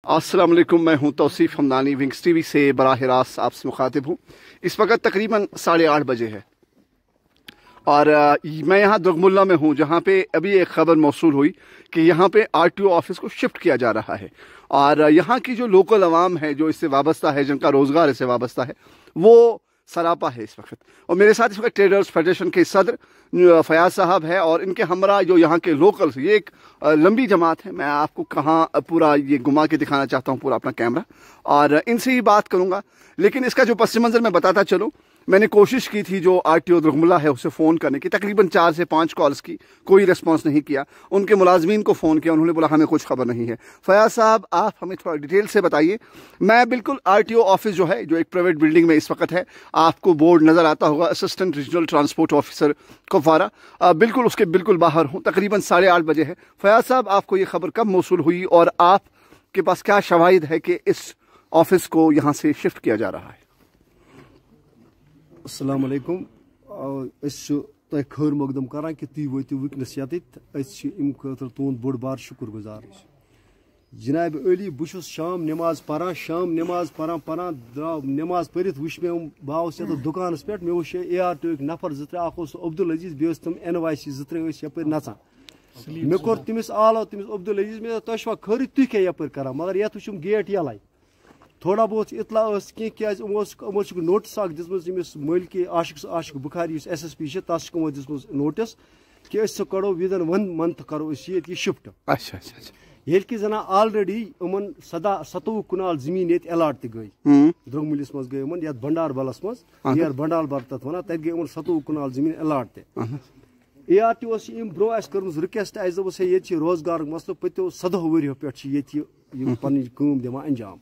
अस्सलाम वालेकुम, मैं हूं तौसीफ हमदानी, विंग्स टीवी से बराह रास्त आपसे मुखातिब हूं। इस वक्त तकरीबन 8:30 बजे है और मैं यहाँ दुर्गमुल्ला में हूँ, जहाँ पे अभी एक खबर मौसूल हुई कि यहाँ पे आरटीओ ऑफिस को शिफ्ट किया जा रहा है। और यहाँ की जो लोकल अवाम है, जो इससे वाबस्ता है, जिनका रोज़गार इससे वाबस्ता है, वो सरापा है इस वक्त। और मेरे साथ इस वक्त ट्रेडर्स फेडरेशन के सदर फयाज साहब है और इनके हमरा जो यहाँ के लोकल्स, ये एक लंबी जमात है। मैं आपको कहाँ पूरा ये घुमा के दिखाना चाहता हूँ, पूरा अपना कैमरा, और इनसे ही बात करूँगा। लेकिन इसका जो पस मंज़र मैं बताता चलूँ, मैंने कोशिश की थी जो आरटीओ दुर्गमुल्ला है उसे फ़ोन करने की, तकरीबन 4 से 5 कॉल्स की, कोई रिस्पांस नहीं किया। उनके मुलाजमीन को फ़ोन किया, उन्होंने बोला हमें कुछ खबर नहीं है। फयाज साहब, आप हमें थोड़ा डिटेल से बताइए। मैं बिल्कुल आरटीओ ऑफिस जो है, जो एक प्राइवेट बिल्डिंग में इस वक्त है, आपको बोर्ड नज़र आता होगा, assistant regional transport officer Kupwara, बिल्कुल उसके बिल्कुल बाहर हूँ। तकरीबन 8:30 बजे है। फयाज साहब, आपको ये खबर कब मौसूल हुई और आपके पास क्या शवाहिद है कि इस ऑफिस को यहाँ से शिफ्ट किया जा रहा है? अस्सलाम वालेकुम। तुम खैर मकदम करान कि तुम वो वनस यम खतर तुंद बोड़ बार शुक्र गुजार। जनाब अली, बहुत शाम नमाज पढ़ान, पढ़ान द्राव नमाज पढ़ित वुच मे बह दुकान पे, मे वो ARTO नफर 2-3 अब्दुल अजीज, बे तम NYC 2-3 यप नचान। मे कोर तमिस आलो, तमिस अब्दुल अजीज, मे तुम खैर तुम क्या यप करान, मगर ये वुचम गेट यल थोड़ा बहुत इतला क्या notice this Malik Ashiq Bukhari SSP तमो दिस नोटिस कि कड़ो विदन 1 मंथ करो ये शिफ्ट। ये कि जना ऑलरेडी इन 27 कनाल जमीन ये अलाट गई द्रुगमुलिस मज गई ये भंडार बलस मज नियर भंडार बल तथ वन तक गई 27 कनाल जमीन अलाट ARTO ब्रो कर रिक्वेस्ट दोस ये रोजगार मसल पत्यो 17 वरियो पे पन दिवान अंजाम।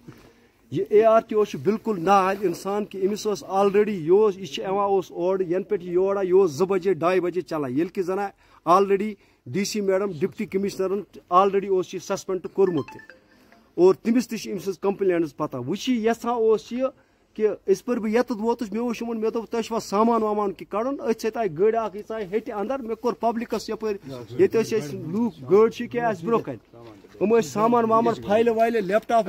ये ARTO बिल्कुल नाहल इंसान कि अमिस ऑलरेडी यह ओर यन पे योर यह 2 बजे 2:30 बजे चलान, ये कि जना already DC madam deputy commissioner already suspend कोर्मुत और तमिस तमिस कंप्लेन पता वो यहां कि इस पर बह यत वोतुस मे वो मे दोप तुम सामान वामान कि कड़न अथ सत आई गड़ हेट अंदर मे कोर पब्लिकस यपर ये लूक गड़ क्या ब्रो कन सामान वामान फाइल वाइल लैपटॉप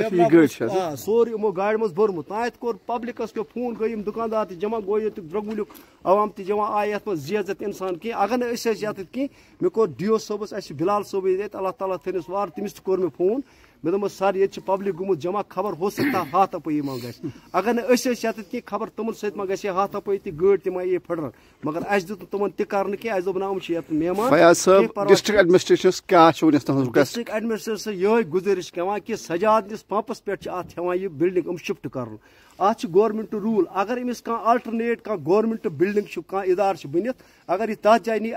सोर यमो गाड़ मज भरमुत ना कोर पब्लिकस पे फोन गई दुकानदार जमा गो ये द्रुगमुलुक अवाम जमा आय ये जियत इंसान कह अगर ये कह मे कोर DO सोबस बिलाल सोब ये अल्लाह ताला थनिस वार तमिस कोर मे फोन मे दोप सर ये पब्लिक गुमुत जमा खबर हो सकता हाथ अपई मा ग अगर न खबर तुम सत मा ग हाथ अपई गड़ तम ये फटर मगर अस दुत तुम तह क्या दोप ना मेहमान। डिस्ट्रिक्ट एडमिनिस्ट्रेशन ये गुजारिश कवान कि सजाद निस पंपस पे ये बिल्डिंग शिफ्ट कर गवर्नमेंट रूल अगर अमिस अल्टरनेट गवर्नमेंट बिल्डिंग इदार बनित अगर यह तथ जाय नी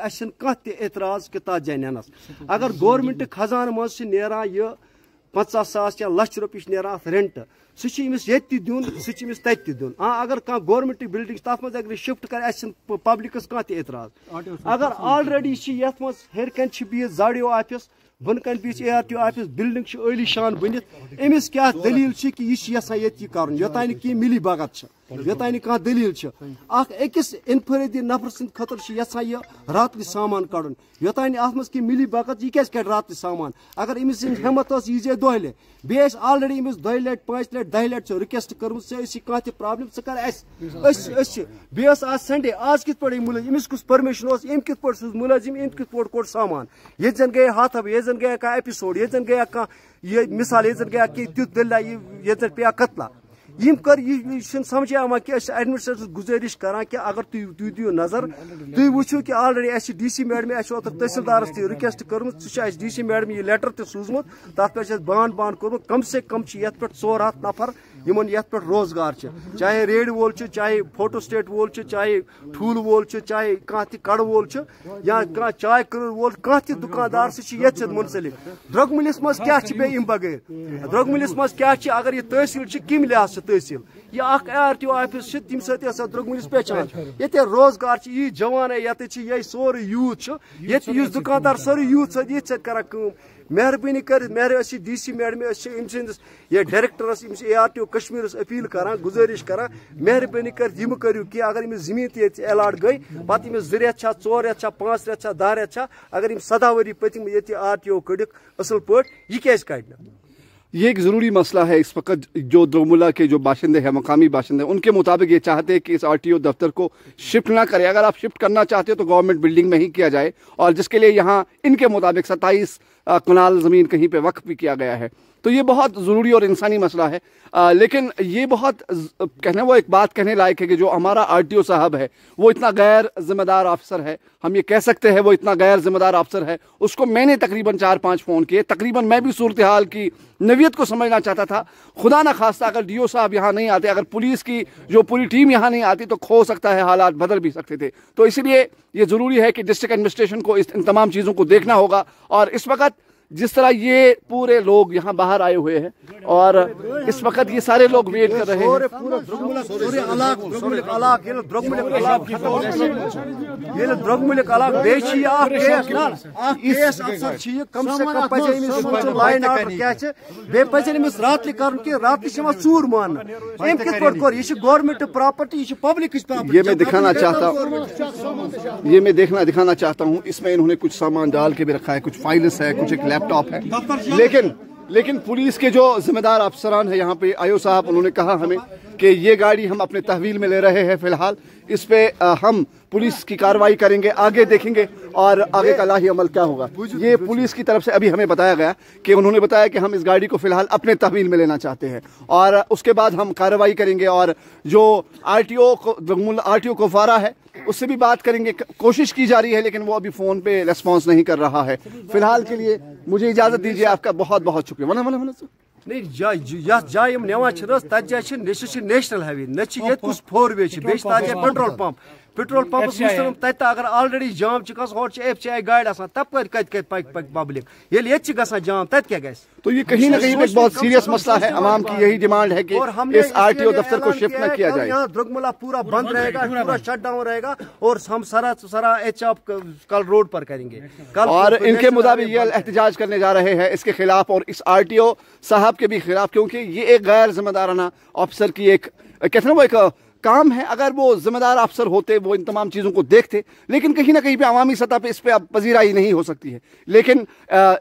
एतराज कि तथ जाय नस अगर गवर्नमेंट खजान मज यह 50,000 या लक्ष रुपये नेरान रेंट समिस ये दिन समिस तत दिन। हाँ, अगर गवर्नमेंट बिल्डिंग तथ मज अगर शिफ्ट कर पब्लिकस कह एतराज अगर ऑलरेडी ये हेर कन जाड़ियो ऑफिस बन कन ARTO ऑफिस बिल्डिंग अली शान बनित अमिस क्या दलील कि यह ये कर योतान कह मिली भगत योतान कह दलील अकिस इनफरदी नफर सद खतर यह रात सामान कड़न योतान अत मज कह मिली भगत यह क्या रात सामान अगर अमिस हिम्मत यीजे दोहले बे ऑलरेडी अमिस 2 लट 5 लट 10 लट रिक्वेस्ट कर्म कह प्रॉब्लम कर बे आज संडे आज कित पे मुलजिम अमिस कुछ परमिशन अम कित पे मुलजिम अम कित पे कोड़ सामान ये जन गए हाथ अब ये जन गया कह एपिसोड ये जन गया कह ये मिसाल ये जन गया कि तुत दल्ला ये जन पे कतला यम कर समझ आवा कि एडमिनिस्ट्रेशन गुजारिश करान कि अगर तुम दियो नजर तुम वो कि ऑलरेडी DC मैडम तहसीलदार रिक्वेस्ट कर्म DC मैडम ये लेटर त सूजमुत तथ पे बान कोर्मुत कम से कम ये पे 400 नफर यमन ये पे रोजगार चाहे रेड वोल चाहे फोटो स्टेट वोल चाहे ठूल वोल चाहे कह कड़ वोल या कह चाय कर वोल कह दुकानदार सत मुंसलिक द्रुगमुलिस मज क्या बगैर द्रुगमुलिस मज क्या अगर यह तहसील कम लिहाज तहसील यह ARTO ऑफिस तम सत द्रुगमुलिस पहचान ये रोजगार यह जवान ये सोरे यूथ ये दुकानदार सोरे यूथ सत कर मेहरबानी कर DC मैडम ये डायरेक्टरस ARTO कश्मीर अपील करान गुजारिश करान मेहरबानी कर यम करू कि अगर अमिस जमीन अलाट गई पत अमिस 2 रेत 4 रेत 5 रेत 10 रेत अगर 17 वरी पतिम ये ARTO कड़िक असल पे यह क्या कड़ ये एक ज़रूरी मसला है इस वक्त। जो द्रगमुल्ला के जो बाशिंदे हैं, मकामी बाशिंदे, उनके मुताबिक ये चाहते हैं कि इस RTO दफ्तर को शिफ्ट ना करें। अगर आप शिफ्ट करना चाहते हो तो गवर्नमेंट बिल्डिंग में ही किया जाए, और जिसके लिए यहाँ इनके मुताबिक 27 कनाल ज़मीन कहीं पे वक्फ भी किया गया है। तो ये बहुत ज़रूरी और इंसानी मसला है। लेकिन ये बहुत कहने वो एक बात कहने लायक है कि जो हमारा RTO साहब है वो इतना गैर ज़िम्मेदार अफसर है, हम ये कह सकते हैं वो इतना गैर ज़िम्मेदार अफसर है। उसको मैंने तकरीबन 4-5 फ़ोन किए, तकरीबन मैं भी सूरत हाल की नवियत को समझना चाहता था। खुदा न खास्ता अगर DO साहब यहाँ नहीं आते, अगर पुलिस की जो पूरी टीम यहाँ नहीं आती, तो हो सकता है हालात बदल भी सकते थे। तो इसलिए ये ज़रूरी है कि डिस्ट्रिक्ट एडमिनिस्ट्रेशन को इन तमाम चीज़ों को देखना होगा। और इस वक्त जिस तरह ये पूरे लोग यहाँ बाहर आए हुए हैं और इस वक्त ये सारे लोग वेट कर रहे हैं। ये मैं दिखाना चाहता हूँ, इसमें इन्होंने कुछ सामान डाल के भी रखा है, कुछ फाइल्स है, कुछ एक लैपटॉप है। लेकिन पुलिस के जो जिम्मेदार अफसरान है यहाँ पे, आयो साहब, उन्होंने कहा हमें कि ये गाड़ी हम अपने तहवील में ले रहे हैं फिलहाल, इस पे हम पुलिस की कार्रवाई करेंगे, आगे देखेंगे और आगे का लाही अमल क्या होगा। ये पुलिस की तरफ से अभी हमें बताया गया कि उन्होंने बताया कि हम इस गाड़ी को फिलहाल अपने तहवील में लेना चाहते हैं और उसके बाद हम कार्रवाई करेंगे। और जो RTO कुपवारा है उससे भी बात करेंगे, कोशिश की जा रही है, लेकिन वो अभी फ़ोन पे रेस्पॉन्स नहीं कर रहा है। फिलहाल के लिए मुझे इजाज़त दीजिए, आपका बहुत बहुत शुक्रिया। नहीं जाए नवान तत जाए नेशनल हाईवे न कुछ 4 वे पेट्रोल पंप तत अगर ऑलरेडी जाम FCI गाड़ी तब कत पब्लिक ये जाम तत क्या गस। तो ये कहीं ना कहीं एक बहुत सीरियस मसला है। अवाम की यही डिमांड है कि इस RTO दफ्तर को शिफ्ट न किया जाए। यहाँ द्रगमुल्ला पूरा बंद रहेगा, पूरा शट डाउन रहेगा और हम सारा HF कल रोड पर करेंगे। और इनके मुताबिक ये एहतजाज करने जा रहे हैं इसके खिलाफ और इस RTO साहब के भी खिलाफ, क्योंकि ये एक गैर जिम्मेदाराना अफसर की एक कहते हैं वो एक काम है। अगर वो जिम्मेदार अफसर होते, वो इन तमाम चीज़ों को देखते, लेकिन कहीं ना कहीं पे अवामी सतह पे इस पे अब पजीराई नहीं हो सकती है। लेकिन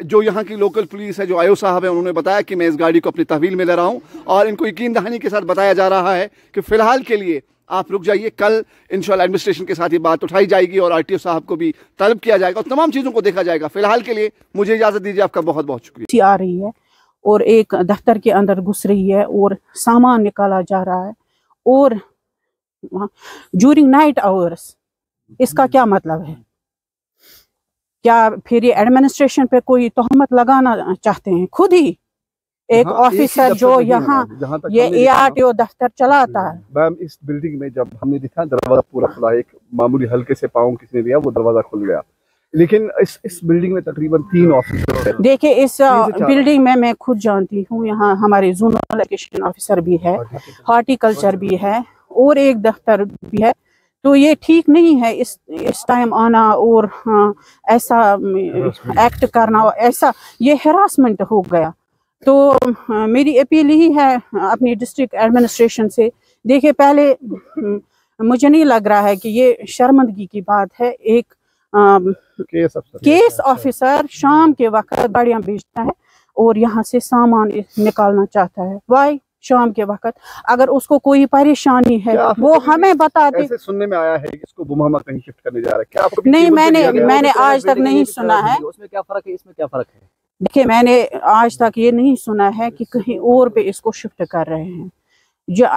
जो यहाँ की लोकल पुलिस है, जो आयो साहब है, उन्होंने बताया कि मैं इस गाड़ी को अपनी तहवील में ले रहा हूँ और इनको यकीन दहानी के साथ बताया जा रहा है कि फ़िलहाल के लिए आप रुक जाइए, कल इंशाल्लाह एडमिनिस्ट्रेशन के साथ ये बात उठाई जाएगी और RTO साहब को भी तलब किया जाएगा और तमाम चीज़ों को देखा जाएगा। फ़िलहाल के लिए मुझे इजाज़त दीजिए, आपका बहुत बहुत शुक्रिया। आ रही है और एक दफ्तर के अंदर घुस रही है और सामान निकाला जा रहा है और ड्यूरिंग नाइट आवर्स। इसका क्या मतलब है? क्या फिर ये एडमिनिस्ट्रेशन पे कोई तोहमत लगाना चाहते हैं? खुद ही एक ऑफिसर जो यहाँ ये ARTO दफ्तर चलाता है। मैम, इस बिल्डिंग में जब हमने देखा दरवाजा पूरा खुला, एक मामूली हल्के से पाँव किसी ने दिया, वो दरवाजा खुल गया, लेकिन इस बिल्डिंग में तकरीबन 3 ऑफिसर हैं। देखिए इस बिल्डिंग में मैं खुद जानती हूँ, यहाँ हमारे जोनल एजुकेशन ऑफिसर भी है, हॉर्टिकल्चर भी है और एक दफ्तर भी है। तो ये ठीक नहीं है इस टाइम आना और ऐसा एक्ट करना, ऐसा ये हैरासमेंट हो गया। तो मेरी अपील ही है अपनी डिस्ट्रिक्ट एडमिनिस्ट्रेशन से। देखिए पहले मुझे नहीं लग रहा है कि ये शर्मिंदगी की बात है, एक केस ऑफिसर शाम के वक्त गाड़ियां बेचता है और यहाँ से सामान निकालना चाहता है। वाई शाम के वक्त? अगर उसको कोई परेशानी है वो हमें बता दे। ऐसे सुनने में आया है कि इसको बुमहमा कहीं शिफ्ट करने जा रहा है, क्या आपको? नहीं, मैंने आज तक नहीं सुना है। उसमें क्या फर्क है, इसमें क्या फर्क है? देखिए मैंने आज तक ये नहीं सुना है कि कहीं और पे इसको शिफ्ट कर रहे हैं। जो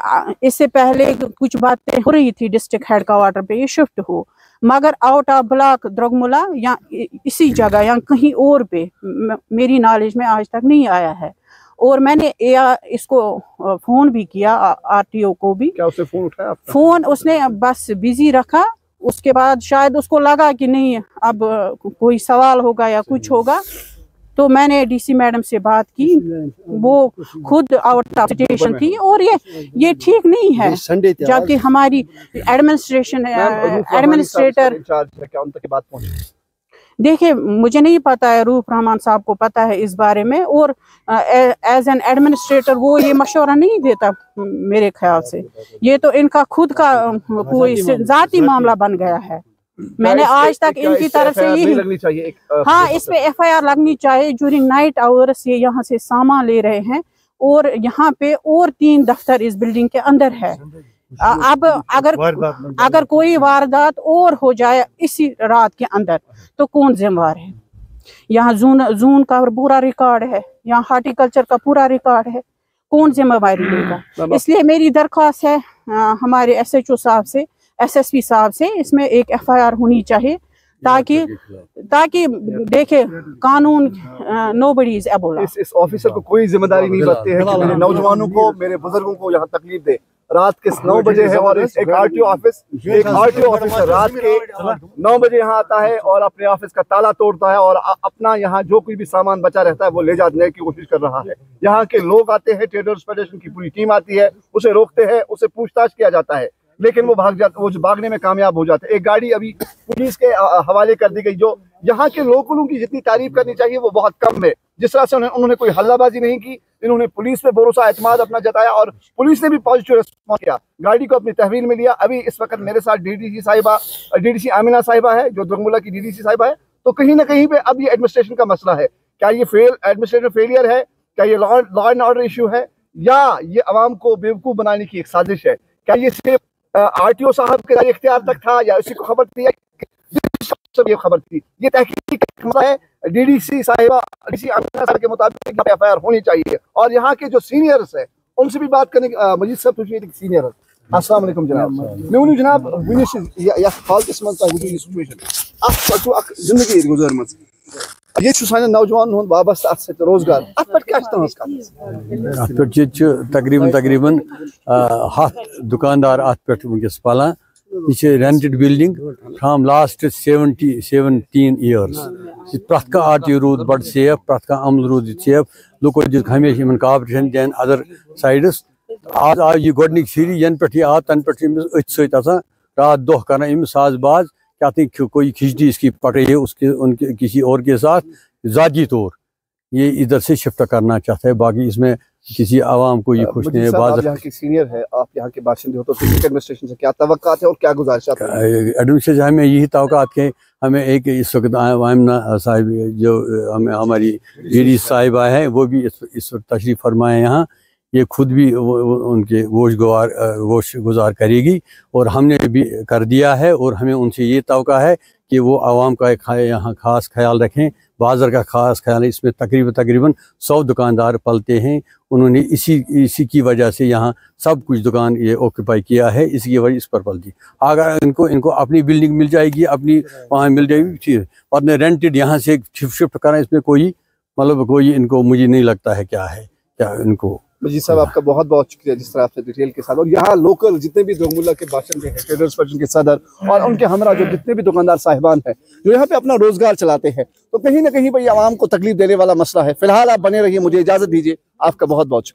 इससे पहले कुछ बातें हो रही थी डिस्ट्रिक्ट हेडक्वार्टर पे ये शिफ्ट हो, मगर आउट ऑफ ब्लॉक द्रगमुल्ला या इसी जगह या कहीं और पे मेरी नॉलेज में आज तक नहीं आया है। और मैंने इसको फोन भी किया RTO को भी। क्या उसने फोन उठाया? फोन उसने बस बिजी रखा। उसके बाद शायद उसको लगा कि नहीं अब कोई सवाल होगा या कुछ होगा, तो मैंने DC मैडम से बात की, वो खुद आउट ऑफ स्टेशन थी। और ये ठीक नहीं है, जबकि हमारी एडमिनिस्ट्रेटर देखिए मुझे नहीं पता है, रूफ रहमान साहब को पता है इस बारे में, और एज एन एडमिनिस्ट्रेटर वो ये मशवरा नहीं देता मेरे ख्याल से। ये तो इनका खुद का कोई जाती मामला बन गया है। मैंने आज तक इनकी तरफ से यही लगनी चाहिए हाँ इस पे FIR लगनी चाहिए। ड्यूरिंग नाइट आवर्स ये यहाँ से सामान ले रहे हैं और यहाँ पे और 3 दफ्तर इस बिल्डिंग के अंदर है। अब अगर कोई वारदात और हो जाए इसी रात के अंदर तो कौन जिम्मेवार है? यहाँ जून का पूरा रिकॉर्ड है, यहाँ हार्टिकल्चर का पूरा रिकॉर्ड है, कौन जिम्मेवारी लेगा? इसलिए मेरी दरख्वास्त है हमारे SHO साहब से, SSP साहब से, इसमें एक FIR होनी चाहिए ताकि देखे कानून नोबडी इज अबोव लॉ। इस ऑफिसर को कोई जिम्मेदारी नहीं बनती है कि मेरे नौजवानों को, मेरे बुजुर्गों को यहाँ तकलीफ दे। रात के 9 बजे है और एक RTO ऑफिसर रात के 9 बजे यहाँ आता है और अपने ऑफिस का ताला तोड़ता है और अपना यहाँ जो कोई भी सामान बचा रहता है वो ले जाने की कोशिश कर रहा है। यहाँ के लोग आते हैं, ट्रेडर्स फेडरेशन की पूरी टीम आती है, उसे रोकते हैं, उसे पूछताछ किया जाता है, लेकिन वो भागने में कामयाब हो जाते हैं। एक गाड़ी अभी पुलिस के हवाले कर दी गई। जो यहाँ के लोकलों की जितनी तारीफ करनी चाहिए वो बहुत कम है। जिस तरह से उन्होंने कोई हल्लाबाजी नहीं की, इन्होंने पुलिस पे भरोसा एतमाद अपना जताया और पुलिस ने भी पॉजिटिव रिस्पॉन्स किया, गाड़ी को अपनी तहवील में लिया। अभी इस वक्त मेरे साथ DDC आमिना साहिबा है, जो दुर्गमुल्ला की DDC साहिबा है। तो कहीं ना कहीं पे अब ये एडमिनिस्ट्रेशन का मसला है। क्या ये एडमिनिस्ट्रेटिव फेलियर है? क्या ये लॉ एंड ऑर्डर इशू है? या ये अवाम को बेवकूफ़ बनाने की एक साजिश है? क्या ये सिर्फ RTO साहब के इख्तियार तक था या उसी को खबर थी, ये खबर थी? ये तहकीक है। DDC आमिना साहब के मुताबिक FIR होनी चाहिए और यहाँ के जो सीनियर्स है उनसे भी बात करने मजीद साहब पूछिए सीनियर। अस्सलाम वालेकुम जनाब। मैं उन्हें जनाब हाल किस सिचुएशन जिंदगी गुजर मज ये सान नौजवान वाबस्त रोजगार क्या तकरीबन 7 दुकानदार अत पे वस पलान। ये rented building from last 17 years। प्रत कह RTO रूद बड़ सेफ, प्रत कह अमल रूद सेफ, लुको दिख हमेशा इन कॉपरेशन देन अदर साइडस। आज आव यह गोडनिक सीरी यन पे यह आव तन पे अथ सत रात दो करना अमिस साजबाज क्या कोई खिचड़ी इसकी पकड़ी उनके किसी और के साथ ज़ाती तौर ये इधर से शिफ्ट करना चाहता है। बाकी इसमें किसी आवाम को ये खुश नहीं है। आप यहाँ के सीनियर है, आप यहाँ के बाशिंदे हो, तो एडमिनिस्ट्रेशन से क्या तवक्कात है और क्या गुजारिश है? एडमिनिस्ट्रेशन हमें यही तवक्कात के हमें एक इस वक्त आमिना साहिब जो हमारी DDC साहिबा है वो भी इस वक्त तशरीफ़ फरमाए यहाँ। ये खुद भी उनके गोश गुजार करेगी और हमने भी कर दिया है और हमें उनसे ये तवक्का है कि वो आवाम का यहाँ ख़ास ख्याल रखें, बाज़ार का ख़ास ख्याल है। इसमें तकरीबन 100 दुकानदार पलते हैं। उन्होंने इसी की वजह से यहाँ सब कुछ दुकान ये ऑक्यूपाई किया है, इसकी वजह इस पर पलती। अगर इनको अपनी बिल्डिंग मिल जाएगी, अपनी वहाँ मिल जाएगी चीज़, और रेंटेड यहाँ से शिफ्ट करना इसमें कोई कोई इनको मुझे नहीं लगता है क्या इनको। मजीद साहब आपका बहुत बहुत शुक्रिया जिस तरह आपसे डिटेल के साथ। और यहाँ लोकल जितने भी दुर्गमुल्ला के बाशिंदे हैं, ट्रेडर्स फेडरेशन के सदर और उनके हमरा जो जितने भी दुकानदार साहिबान हैं जो यहाँ पे अपना रोजगार चलाते हैं, तो कहीं ना कहीं भाई आवाम को तकलीफ देने वाला मसला है। फिलहाल आप बने रहिए, मुझे इजाजत दीजिए। आपका बहुत बहुत शुक्रिया।